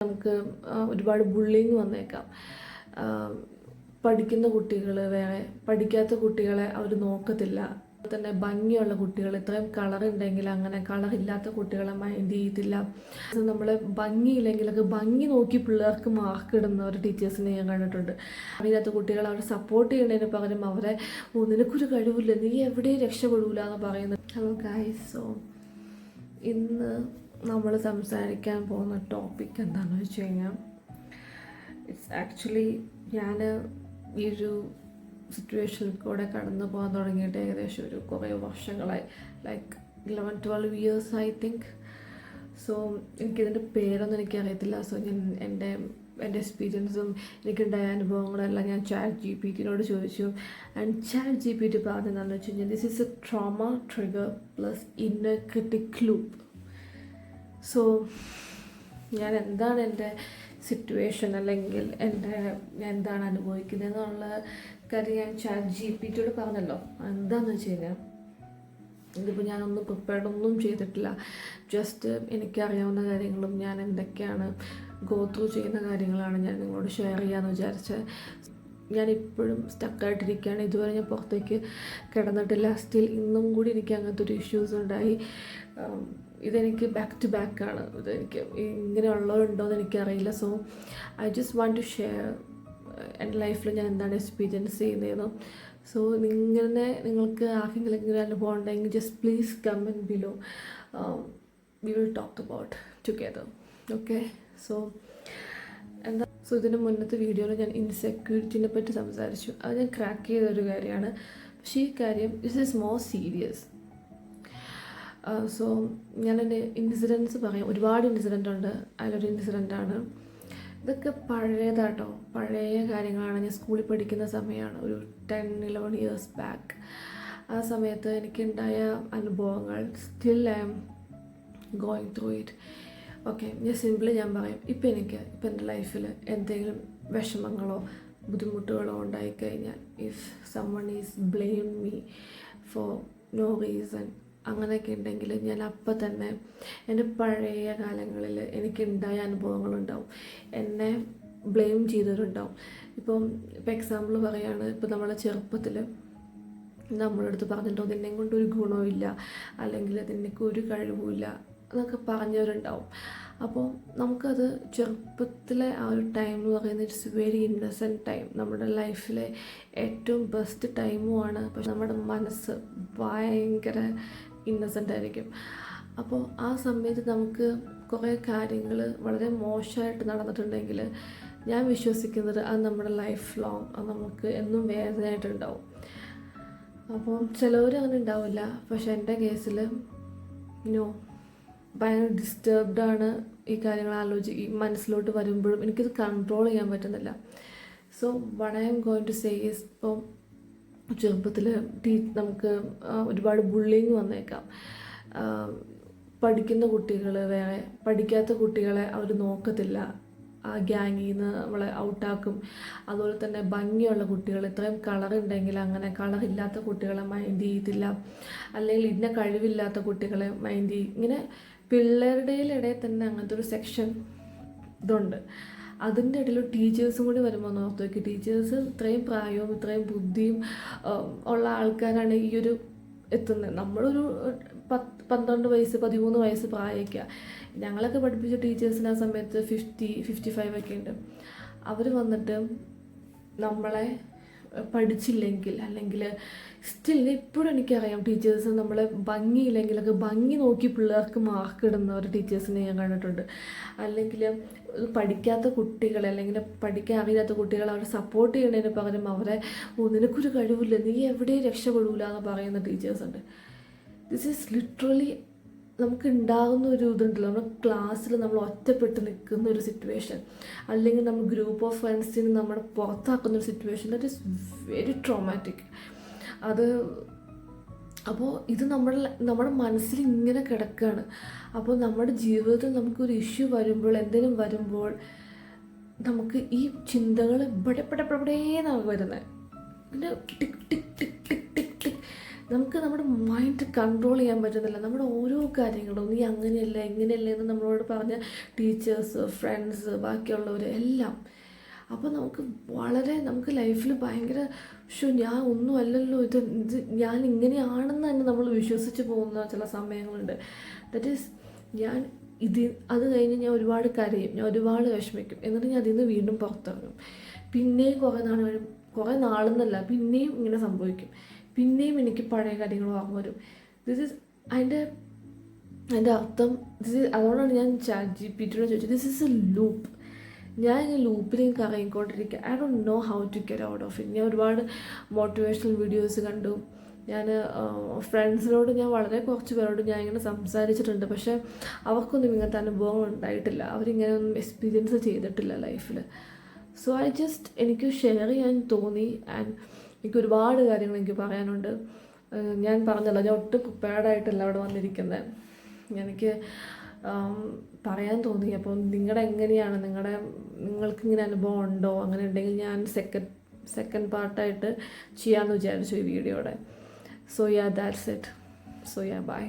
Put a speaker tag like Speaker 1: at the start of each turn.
Speaker 1: നമുക്ക് ഒരുപാട് ബുള്ളിങ് വന്നേക്കാം. പഠിക്കുന്ന കുട്ടികൾ വേറെ, പഠിക്കാത്ത കുട്ടികളെ അവർ നോക്കത്തില്ല. തന്നെ ഭംഗിയുള്ള കുട്ടികൾ, ഇത്രയും കളർ ഉണ്ടെങ്കിൽ അങ്ങനെ കളറില്ലാത്ത കുട്ടികളെ മൈൻഡ് ചെയ്യത്തില്ല. നമ്മൾ ഭംഗിയില്ലെങ്കിലൊക്കെ ഭംഗി നോക്കി പിള്ളേർക്ക് മാർക്ക് ഇടുന്ന ഒരു ടീച്ചേഴ്സിനെ ഞാൻ കണ്ടിട്ടുണ്ട്. അറിയാത്ത കുട്ടികൾ അവർ സപ്പോർട്ട് ചെയ്യുന്നതിന് പകരം അവരെ നിനക്കൊരു കഴിവില്ല, നീ എവിടെയും രക്ഷപ്പെടൂല എന്ന് പറയുന്നത്. ഹലോ ഗൈസ്, സോ ഇന്ന് നമ്മൾ സംസാരിക്കാൻ പോകുന്ന ടോപ്പിക് എന്താണെന്ന് വെച്ച് കഴിഞ്ഞാൽ, ഇറ്റ്സ് ആക്ച്വലി ഞാൻ ഈ ഒരു സിറ്റുവേഷനിൽ കൂടെ കടന്നു പോകാൻ തുടങ്ങിയിട്ട് ഏകദേശം ഒരു കുറേ വർഷങ്ങളായി, like 11-12 years I think. So എനിക്കിതിൻ്റെ പേരൊന്നും എനിക്കറിയത്തില്ല. സോ ഞാൻ എൻ്റെ എക്സ്പീരിയൻസും എനിക്കുണ്ടായ അനുഭവങ്ങളെല്ലാം ഞാൻ ChatGPT-നോട് ചോദിച്ചു. ആൻഡ് ChatGPT പറഞ്ഞതെന്ന് വെച്ച് കഴിഞ്ഞാൽ, this is a trauma trigger plus inner critic loop. So ഞാൻ എന്താണ് എൻ്റെ സിറ്റുവേഷൻ, അല്ലെങ്കിൽ ഞാൻ എന്താണ് അനുഭവിക്കുന്നത് എന്നുള്ള കാര്യം ഞാൻ ChatGPT-യോട് പറഞ്ഞല്ലോ. എന്താണെന്ന് വെച്ച് കഴിഞ്ഞാൽ, ഇതിപ്പോൾ ഞാനൊന്നും പ്രിപ്പയർഡൊന്നും ചെയ്തിട്ടില്ല. ജസ്റ്റ് എനിക്കറിയാവുന്ന കാര്യങ്ങളും ഞാൻ എന്തൊക്കെയാണ് ഗോ ത്രൂ ചെയ്യുന്ന കാര്യങ്ങളാണ് ഞാൻ നിങ്ങളോട് ഷെയർ ചെയ്യാമെന്ന് വിചാരിച്ച്. ഞാനിപ്പോഴും സ്റ്റക്കായിട്ടിരിക്കുകയാണ്. ഇതുവരെ ഞാൻ പുറത്തേക്ക് കിടന്നിട്ടില്ല. സ്റ്റിൽ ഇന്നും കൂടി എനിക്ക് അങ്ങനത്തെ ഒരു ഇഷ്യൂസ് ഉണ്ടായി. ഇതെനിക്ക് ബാക്ക് ടു ബാക്കാണ്. ഇതെനിക്ക് ഇങ്ങനെയുള്ളവരുണ്ടോയെന്ന് എനിക്കറിയില്ല. So I just want to share എൻ്റെ ലൈഫിൽ ഞാൻ എന്താണ് എക്സ്പീരിയൻസ് ചെയ്യുന്നതെന്നും. സോ നിങ്ങൾക്ക് ആർക്കെങ്കിലും ഇങ്ങനെ അനുഭവം ഉണ്ടെങ്കിൽ just please comment below. We will talk about together. Okay, so ഇതിന് മുന്നത്തെ വീഡിയോയിൽ ഞാൻ ഇൻസെക്യൂരിറ്റിനെ പറ്റി സംസാരിച്ചു. അത് ഞാൻ ക്രാക്ക് ചെയ്തൊരു കാര്യമാണ്. പക്ഷേ ഈ കാര്യം ഈസ് മോർ സീരിയസ്. സോ ഞാൻ എൻ്റെ ഇൻസിഡൻസ് പറയാം. ഒരുപാട് ഇൻസിഡൻ്റ് ഉണ്ട്. അതിലൊരു ഇൻസിഡൻ്റാണ് ഇതൊക്കെ. പഴയതാട്ടോ, പഴയ കാര്യങ്ങളാണ്. ഞാൻ സ്കൂളിൽ പഠിക്കുന്ന സമയമാണ്, ഒരു 10-11 years ബാക്ക്. ആ സമയത്ത് എനിക്കുണ്ടായ അനുഭവങ്ങൾ still I am going through it. Okay, ഞാൻ പറയാം. ഇപ്പം എൻ്റെ ലൈഫിൽ എന്തെങ്കിലും വിഷമങ്ങളോ ബുദ്ധിമുട്ടുകളോ ഉണ്ടായിക്കഴിഞ്ഞാൽ, if someone is blame me for no reason, അങ്ങനെയൊക്കെ ഉണ്ടെങ്കിൽ ഞാൻ അപ്പം തന്നെ എൻ്റെ പഴയ കാലങ്ങളിൽ എനിക്കുണ്ടായ അനുഭവങ്ങളുണ്ടാവും. എന്നെ ബ്ലെയിം ചെയ്തവരുണ്ടാവും. ഇപ്പം എക്സാമ്പിൾ പറയുകയാണ്, ഇപ്പം നമ്മളെ ചെറുപ്പത്തിൽ നമ്മുടെ അടുത്ത് പറഞ്ഞിട്ടോ നിന്നെ കൊണ്ടൊരു ഗുണമില്ല, അല്ലെങ്കിൽ നിനക്ക് ഒരു കഴിവുമില്ല എന്നൊക്കെ പറഞ്ഞവരുണ്ടാവും. അപ്പോൾ നമുക്കത് ചെറുപ്പത്തിലെ ആ ഒരു ടൈം എന്ന് പറയുന്നത് ഇറ്റ്സ് വെരി ഇന്നസെൻറ്റ് ടൈം. നമ്മുടെ ലൈഫിലെ ഏറ്റവും ബെസ്റ്റ് ടൈമുമാണ്. പക്ഷെ നമ്മുടെ മനസ്സ് ഭയങ്കര ഇന്നസെൻ്റ് ആയിരിക്കും. അപ്പോൾ ആ സമയത്ത് നമുക്ക് കുറേ കാര്യങ്ങൾ വളരെ മോശമായിട്ട് നടന്നിട്ടുണ്ടെങ്കിൽ ഞാൻ വിശ്വസിക്കുന്നത് അത് നമ്മുടെ ലൈഫ് ലോങ് അത് നമുക്ക് എന്നും വേദനയായിട്ടുണ്ടാവും. അപ്പോൾ ചിലവർ അങ്ങനെ ഉണ്ടാവില്ല. പക്ഷെ എൻ്റെ കേസിൽ ഭയങ്കര ഡിസ്റ്റർബ്ഡാണ് ഈ കാര്യങ്ങൾ ഈ മനസ്സിലോട്ട് വരുമ്പോഴും എനിക്കിത് കൺട്രോൾ ചെയ്യാൻ പറ്റുന്നില്ല. So what I am going to say is, ഇപ്പോൾ ചെറുപ്പത്തിൽ നമുക്ക് ഒരുപാട് ബുള്ളിങ് വന്നേക്കാം. പഠിക്കുന്ന കുട്ടികൾ വേറെ, പഠിക്കാത്ത കുട്ടികളെ അവർ നോക്കത്തില്ല. ആ ഗ്യാങ്ങിൽ നിന്ന് നമ്മളെ ഔട്ടാക്കും. അതുപോലെ തന്നെ ഭംഗിയുള്ള കുട്ടികൾ, ഇത്രയും കളർ ഉണ്ടെങ്കിൽ അങ്ങനെ കളറില്ലാത്ത കുട്ടികളെ മൈൻഡ് ചെയ്യത്തില്ല. അല്ലെങ്കിൽ ഇന്ന കഴിവില്ലാത്ത കുട്ടികളെ മൈൻഡ് ചെയ്യും. ഇങ്ങനെ പിള്ളേരുടെ ഇടയിൽ തന്നെ അങ്ങനത്തെ ഒരു സെക്ഷൻ ഇതുണ്ട്. അതിൻ്റെ ഇടയിൽ ടീച്ചേഴ്സും കൂടി വരുമ്പോൾ ഒന്ന് ഓർത്ത് നോക്കി. ടീച്ചേഴ്സ് ഇത്രയും പ്രായവും ഇത്രയും ബുദ്ധിയും ഉള്ള ആൾക്കാരാണ് ഈ ഒരു എത്തുന്നത്. നമ്മളൊരു 12 വയസ്സ് 13 വയസ്സ് പ്രായമൊക്കെയാണ്. ഞങ്ങളൊക്കെ പഠിപ്പിച്ച ടീച്ചേഴ്സിന് ആ സമയത്ത് 50-55 ഒക്കെ ഉണ്ട്. അവർ വന്നിട്ട് നമ്മളെ പഠിച്ചില്ലെങ്കിൽ, അല്ലെങ്കിൽ സ്റ്റിൽ ഇപ്പോഴും എനിക്കറിയാം ടീച്ചേഴ്സ് നമ്മളെ ഭംഗിയില്ലെങ്കിലൊക്കെ ഭംഗി നോക്കി പിള്ളേർക്ക് മാർക്ക് ഇടുന്ന ഒരു ടീച്ചേഴ്സിനെ ഞാൻ കണ്ടിട്ടുണ്ട്. അല്ലെങ്കിൽ പഠിക്കാത്ത കുട്ടികളെ, അല്ലെങ്കിൽ പഠിക്കാൻ അറിയാത്ത കുട്ടികളെ അവർ സപ്പോർട്ട് ചെയ്യുന്നതിന് പകരം അവരെ നിനക്കൊരു കഴിവില്ല, നീ എവിടെയും രക്ഷപ്പെടൂല എന്ന് പറയുന്ന ടീച്ചേഴ്സുണ്ട്. ദിസ് ഈസ് ലിറ്ററലി നമുക്ക് ഉണ്ടാകുന്ന ഒരു ഇതുണ്ടല്ലോ, നമ്മുടെ ക്ലാസ്സിൽ നമ്മൾ ഒറ്റപ്പെട്ട് നിൽക്കുന്ന ഒരു സിറ്റുവേഷൻ, അല്ലെങ്കിൽ നമ്മൾ ഗ്രൂപ്പ് ഓഫ് ഫ്രണ്ട്സിന് നമ്മളെ പുറത്താക്കുന്ന ഒരു situation. That is very traumatic. അപ്പോൾ ഇത് നമ്മുടെ മനസ്സിൽ ഇങ്ങനെ കിടക്കുകയാണ്. അപ്പോൾ നമ്മുടെ ജീവിതത്തിൽ നമുക്കൊരു ഇഷ്യൂ വരുമ്പോൾ, എന്തെങ്കിലും വരുമ്പോൾ നമുക്ക് ഈ ചിന്തകൾ ഇവിടെ നമുക്ക് വരുന്നത്. പിന്നെ ടിക് ടിക് ടിക് ടിക് ടിക് ടിക് നമുക്ക് നമ്മുടെ മൈൻഡ് കൺട്രോൾ ചെയ്യാൻ പറ്റുന്നില്ല. നമ്മുടെ ഓരോ കാര്യങ്ങളും നീ അങ്ങനെയല്ല ഇങ്ങനെയല്ല എന്ന് നമ്മളോട് പറഞ്ഞ ടീച്ചേഴ്സ്, ഫ്രണ്ട്സ്, ബാക്കിയുള്ളവർ എല്ലാം. അപ്പോൾ നമുക്ക് ലൈഫിൽ ഭയങ്കര ഞാൻ ഒന്നും അല്ലല്ലോ, ഇത് ഞാൻ ഇങ്ങനെയാണെന്ന് തന്നെ നമ്മൾ വിശ്വസിച്ച് പോകുന്ന ചില സമയങ്ങളുണ്ട്. ദറ്റ് ഈസ് അത് കഴിഞ്ഞ് ഞാൻ ഒരുപാട് കരയും, ഞാൻ ഒരുപാട് വിഷമിക്കും, എന്നിട്ട് ഞാൻ അതിൽ നിന്ന് വീണ്ടും പുറത്തിറങ്ങും. പിന്നെയും കുറേ നാളെന്നല്ല, പിന്നെയും ഇങ്ങനെ സംഭവിക്കും. പിന്നെയും എനിക്ക് പഴയ കാര്യങ്ങൾ ഓർമ്മ വരും. അതിൻ്റെ അർത്ഥം അതുകൊണ്ടാണ് ഞാൻ ChatGPTയോട് ചോദിച്ചത്, ദിസ് ഈസ് എ ലൂപ്പ്. ഞാൻ ഇങ്ങനെ ലൂപ്പിലേക്ക് കറങ്ങിക്കൊണ്ടിരിക്കുക. I don't know how to get out of it. ഞാൻ ഒരുപാട് മോട്ടിവേഷണൽ വീഡിയോസ് കണ്ടു. ഞാൻ ഫ്രണ്ട്സിനോട് ഞാൻ വളരെ കുറച്ച് പേരോട് ഞാൻ ഇങ്ങനെ സംസാരിച്ചിട്ടുണ്ട്. പക്ഷേ അവർക്കൊന്നും ഇങ്ങനത്തെ അനുഭവങ്ങൾ ഉണ്ടായിട്ടില്ല. അവരിങ്ങനെയൊന്നും എക്സ്പീരിയൻസ് ചെയ്തിട്ടില്ല ലൈഫിൽ. സോ എനിക്ക് ഷെയർ ചെയ്യാൻ തോന്നി. ആൻഡ് എനിക്ക് ഒരുപാട് കാര്യങ്ങൾ എനിക്ക് പറയാനുണ്ട്. ഞാൻ പറഞ്ഞല്ലോ, ഞാൻ ഒട്ടും പ്രിപ്പയർഡായിട്ടല്ല അവിടെ വന്നിരിക്കുന്നത്. എനിക്ക് പറയാൻ തോന്നി. അപ്പോൾ എങ്ങനെയാണ് നിങ്ങൾക്കിങ്ങനെ അനുഭവം ഉണ്ടോ? അങ്ങനെ ഉണ്ടെങ്കിൽ ഞാൻ സെക്കൻഡ് പാർട്ടായിട്ട് ചെയ്യാമെന്ന് വിചാരിച്ചു ഈ വീഡിയോയുടെ. So yeah, that's it. So yeah, by.